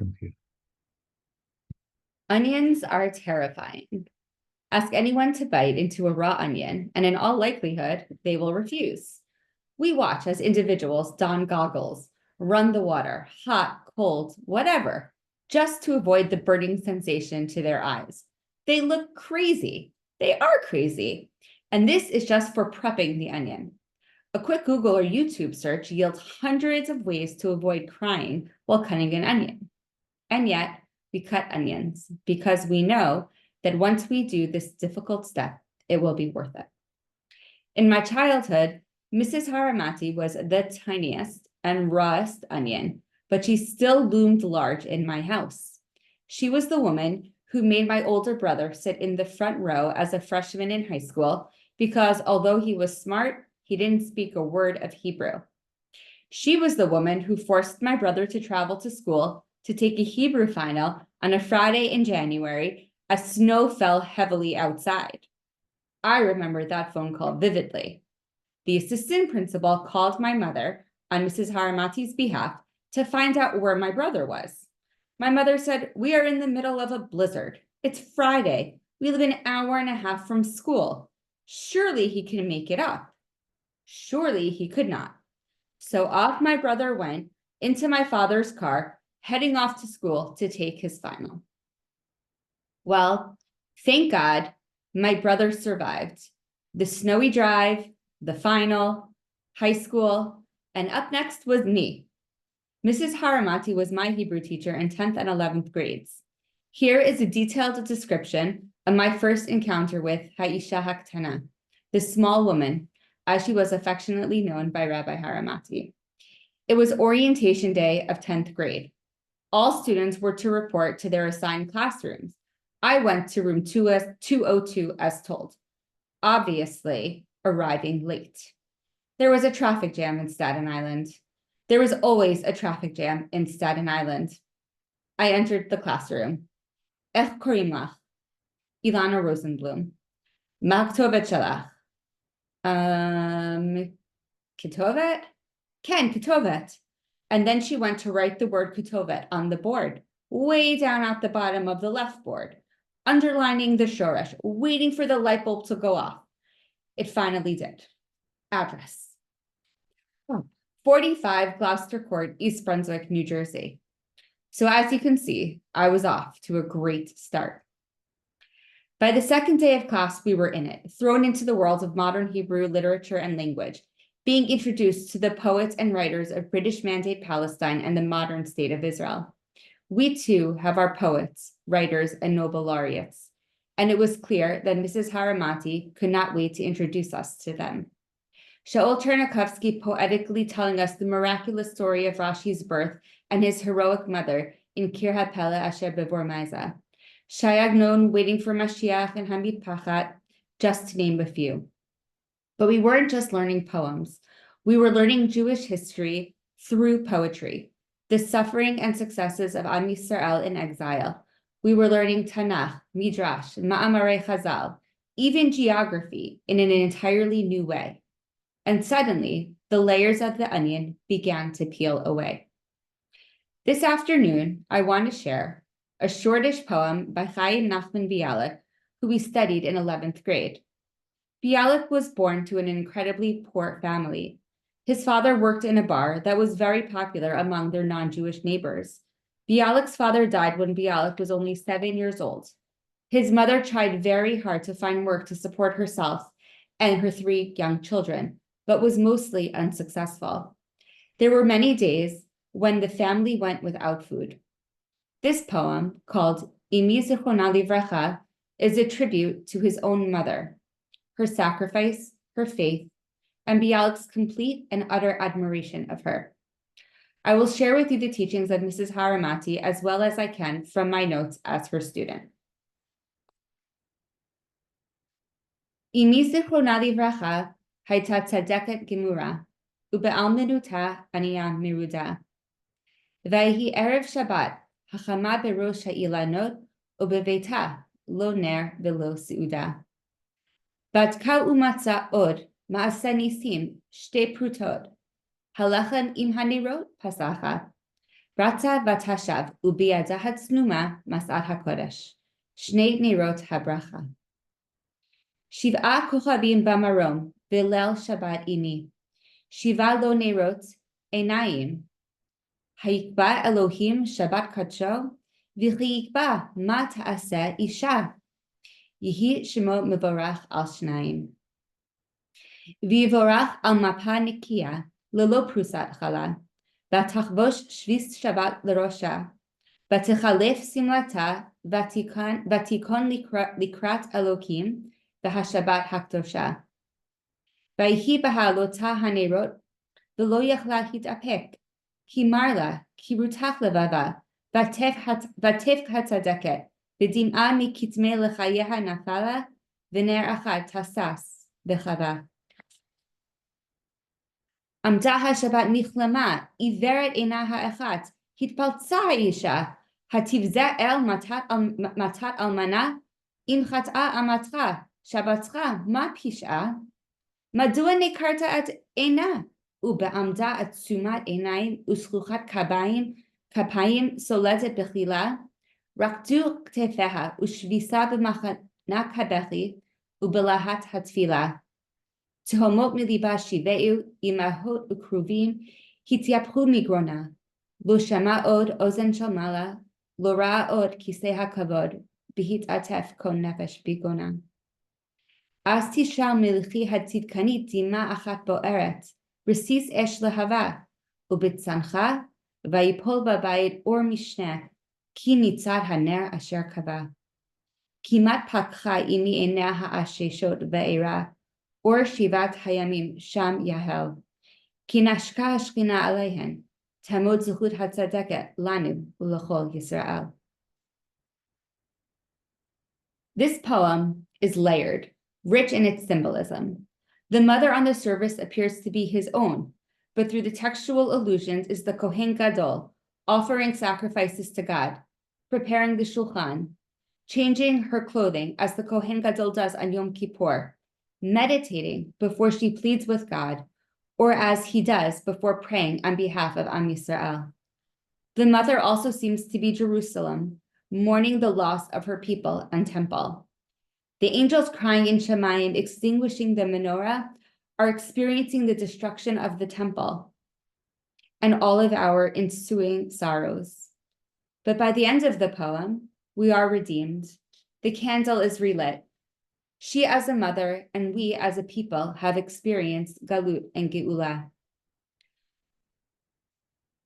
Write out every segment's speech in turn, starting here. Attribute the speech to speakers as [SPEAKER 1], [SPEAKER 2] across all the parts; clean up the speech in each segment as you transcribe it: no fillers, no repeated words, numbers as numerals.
[SPEAKER 1] computer.
[SPEAKER 2] Onions are terrifying. Ask anyone to bite into a raw onion, and in all likelihood, they will refuse. We watch as individuals don goggles, run the water, hot, cold, whatever, just to avoid the burning sensation to their eyes. They look crazy. They are crazy. And this is just for prepping the onion. A quick Google or YouTube search yields hundreds of ways to avoid crying while cutting an onion. And yet, we cut onions because we know that once we do this difficult step, it will be worth it. In my childhood, Mrs. Haramati was the tiniest and rawest onion, but she still loomed large in my house. She was the woman who made my older brother sit in the front row as a freshman in high school because although he was smart, he didn't speak a word of Hebrew. She was the woman who forced my brother to travel to school to take a Hebrew final on a Friday in January as snow fell heavily outside. I remember that phone call vividly. The assistant principal called my mother on Mrs. Haramati's behalf to find out where my brother was. My mother said, "We are in the middle of a blizzard. It's Friday. We live an hour and a half from school. Surely he can make it up." Surely he could not. So off my brother went into my father's car, heading off to school to take his final. Well, thank God, my brother survived the snowy drive, the final, high school, and up next was me. Mrs. Haramati was my Hebrew teacher in 10th and 11th grades. Here is a detailed description of my first encounter with Haisha Haktana, the small woman, as she was affectionately known by Rabbi Haramati. It was orientation day of 10th grade. All students were to report to their assigned classrooms. I went to room 202 as told, obviously arriving late. There was a traffic jam in Staten Island. There was always a traffic jam in Staten Island. I entered the classroom. Ech korim lach? Elana Rosenblum. Ma ktovet shalach? Ketovet? Ken, Ketovet. And then she went to write the word Ketovet on the board, way down at the bottom of the left board, underlining the shoresh, waiting for the light bulb to go off. It finally did. Address. 45 Gloucester Court, East Brunswick, New Jersey. So as you can see, I was off to a great start. By the second day of class, we were in it, thrown into the world of modern Hebrew literature and language, being introduced to the poets and writers of British Mandate Palestine and the modern state of Israel. We too have our poets, writers, and Nobel laureates, and it was clear that Mrs. Haramati could not wait to introduce us to them. Shaul Chernikovsky poetically telling us the miraculous story of Rashi's birth and his heroic mother in Kir HaPele Asher Bevor Maiza. Shai Agnon waiting for Mashiach and Hamid Pachat, just to name a few. But we weren't just learning poems. We were learning Jewish history through poetry, the suffering and successes of Am Yisrael in exile. We were learning Tanakh, Midrash, Ma'amarei Chazal, even geography in an entirely new way. And suddenly, the layers of the onion began to peel away. This afternoon, I want to share a shortish poem by Chaim Nachman Bialik, who we studied in 11th grade. Bialik was born to an incredibly poor family. His father worked in a bar that was very popular among their non-Jewish neighbors. Bialik's father died when Bialik was only 7 years old. His mother tried very hard to find work to support herself and her 3 young children, but was mostly unsuccessful. There were many days when the family went without food. This poem, called Imi Zichronah Livracha, is a tribute to his own mother, her sacrifice, her faith, and Bialik's complete and utter admiration of her. I will share with you the teachings of Mrs. Haramati as well as I can from my notes as her student. Imi Zichronah Livracha hayta tzedeket gemura, ube'almenuta aniya meruda. Vayhi erev Shabbat, hachama berosh ha'ilanot, ubeveita lo ner velo seuda. Batka umatza od, ma'aseh nisim, shte prutod, halechan im hanirot pasacha, Ratza vatashav ubiadahat snuma masat hakodesh. Shnei nerot habracha. Shiv'a kochavim bamarom vilel Shabbat ini. Shiva lo nerot einayim. Hayikba Elohim Shabbat kadsho v'chiyikba ma ta'aseh isha. Yehi shemo mevorach al shnayim. V'yivorach al mapa nikia lelo prusat chala. V'tachvosh shvis Shabbat l'rosha. V'tichalef simlata v'tikon likrat Elohim v'hashabat hakdosha. V'yihi b'halota hanerot v'lo yachla hitapek. Ki marla, ki rutach levava, vatef hatadeket, v'dim'a mikitme lechayeha nafala, v'ner achad tasas v'chava. Amdaha Shabbat nichlama, iveret enaha echat, hitpaltza isha, hativza el matat almana, im chat'a amatra, Shabbatcha, ma pisha, madua nekarta at ena. ובעמדה עצומת עיניים ושלוחת כפיים סולדת בחילה, רקדו כתפיה ושביסה במחנק הבכי ובלהט התפילה. תהומות מליבה שיבאו, אמהות וקרובים, התייפחו מגרונה. לא שמע עוד אוזן של מעלה, לא ראה עוד כיסא הכבוד, בהתעטף כל נפש בגרונה. אז תשאל מלכי הצדקנית דמעה אחת בוערת, רסיס אש להבה, ובצנחה, ויפול בבית אור משנה, כי ניצד הנר אשר קבע. כמעט פקחה עיני עיניה העששות ואירה, אור שבעת הימים שם יהל. כי נשקה השכינה עליהן, תעמוד זכות הצדקת לנו ולכל ישראל. This poem is layered, rich in its symbolism. The mother on the surface appears to be his own, but through the textual allusions is the Kohen Gadol, offering sacrifices to God, preparing the Shulchan, changing her clothing as the Kohen Gadol does on Yom Kippur, meditating before she pleads with God, or as he does before praying on behalf of Am Yisrael. The mother also seems to be Jerusalem, mourning the loss of her people and temple. The angels crying in Shemayim, extinguishing the menorah, are experiencing the destruction of the temple and all of our ensuing sorrows. But by the end of the poem, we are redeemed. The candle is relit. She as a mother and we as a people have experienced Galut and Geula.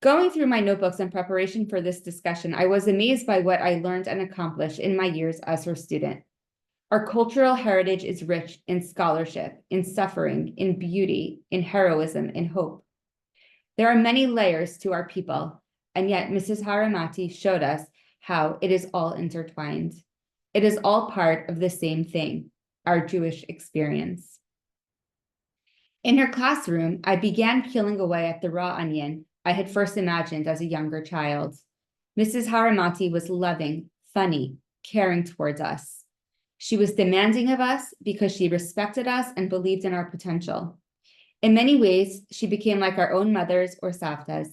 [SPEAKER 2] Going through my notebooks in preparation for this discussion, I was amazed by what I learned and accomplished in my years as her student. Our cultural heritage is rich in scholarship, in suffering, in beauty, in heroism, in hope. There are many layers to our people, and yet Mrs. Haramati showed us how it is all intertwined. It is all part of the same thing, our Jewish experience. In her classroom, I began peeling away at the raw onion I had first imagined as a younger child. Mrs. Haramati was loving, funny, caring towards us. She was demanding of us because she respected us and believed in our potential. In many ways, she became like our own mothers or savtas.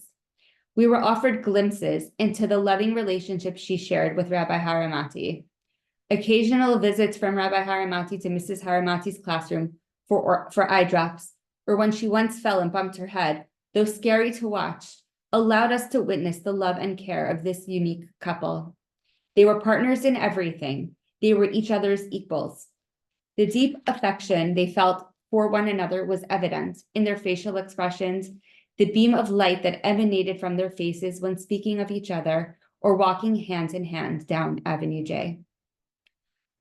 [SPEAKER 2] We were offered glimpses into the loving relationship she shared with Rabbi Haramati. Occasional visits from Rabbi Haramati to Mrs. Haramati's classroom for eye drops, or when she once fell and bumped her head, though scary to watch, allowed us to witness the love and care of this unique couple. They were partners in everything. They were each other's equals. The deep affection they felt for one another was evident in their facial expressions, the beam of light that emanated from their faces when speaking of each other or walking hand in hand down Avenue J.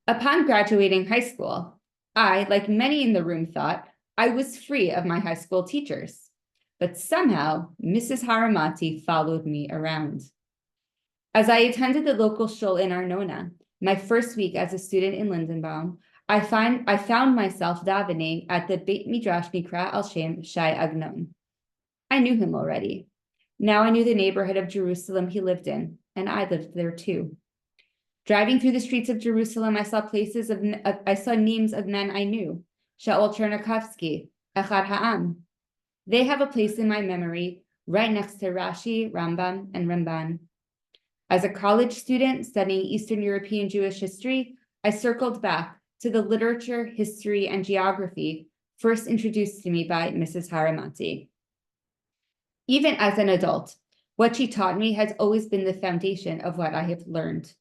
[SPEAKER 2] Upon graduating high school, I, like many in the room, thought I was free of my high school teachers. But somehow, Mrs. Haramati followed me around. As I attended the local shul in Arnona, my first week as a student in Lindenbaum, I found myself davening at the Beit Midrash Mikra al Shem Shai Agnon. I knew him already. Now I knew the neighborhood of Jerusalem he lived in, and I lived there too. Driving through the streets of Jerusalem, I saw names of men I knew. Shaul Chernikovsky, Echad Ha'am. They have a place in my memory right next to Rashi, Rambam, and Ramban. As a college student studying Eastern European Jewish history, I circled back to the literature, history, and geography first introduced to me by Mrs. Haramati. Even as an adult, what she taught me has always been the foundation of what I have learned.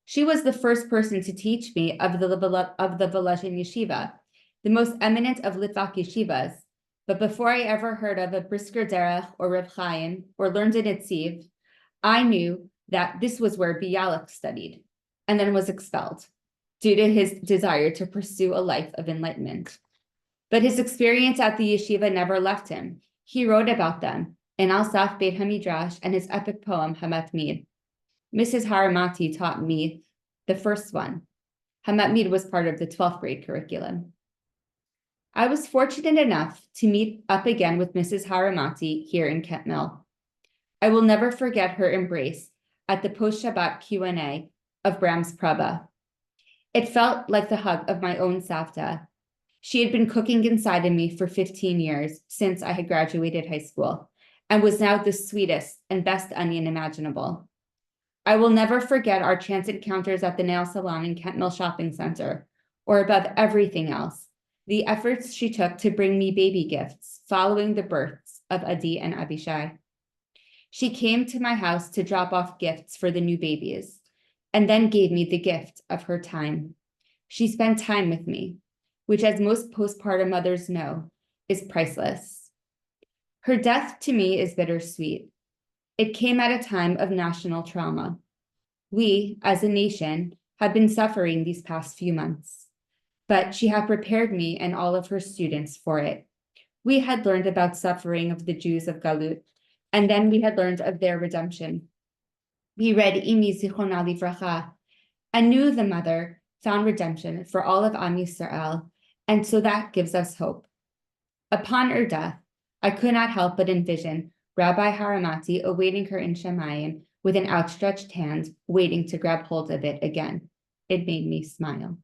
[SPEAKER 2] She was the first person to teach me of the Volozhin Yeshiva, the most eminent of Litvak yeshivas. But before I ever heard of a Brisker Derech or Reb Chaim or learned in Itziv, I knew that this was where Bialik studied and then was expelled due to his desire to pursue a life of enlightenment. But his experience at the yeshiva never left him. He wrote about them in Al-Saf Beit HaMidrash and his epic poem, Hamatmid. Mrs. Haramati taught me the first one. Hamatmid was part of the 12th grade curriculum. I was fortunate enough to meet up again with Mrs. Haramati here in Kent Mill. I will never forget her embrace at the post-Shabbat Q&A of Bram's Prabha. It felt like the hug of my own Savta. She had been cooking inside of me for 15 years since I had graduated high school and was now the sweetest and best onion imaginable. I will never forget our chance encounters at the nail salon in Kent Mill Shopping Center, or above everything else, the efforts she took to bring me baby gifts following the births of Adi and Abishai. She came to my house to drop off gifts for the new babies, and then gave me the gift of her time. She spent time with me, which, as most postpartum mothers know, is priceless. Her death to me is bittersweet. It came at a time of national trauma. We, as a nation, have been suffering these past few months, but she had prepared me and all of her students for it. We had learned about suffering of the Jews of Galut, and then we had learned of their redemption. We read Imi Zichronah Livracha and knew the mother found redemption for all of Am Yisrael, and so that gives us hope. Upon her death, I could not help but envision Rabbi Haramati awaiting her in Shemayim with an outstretched hand, waiting to grab hold of it again. It made me smile.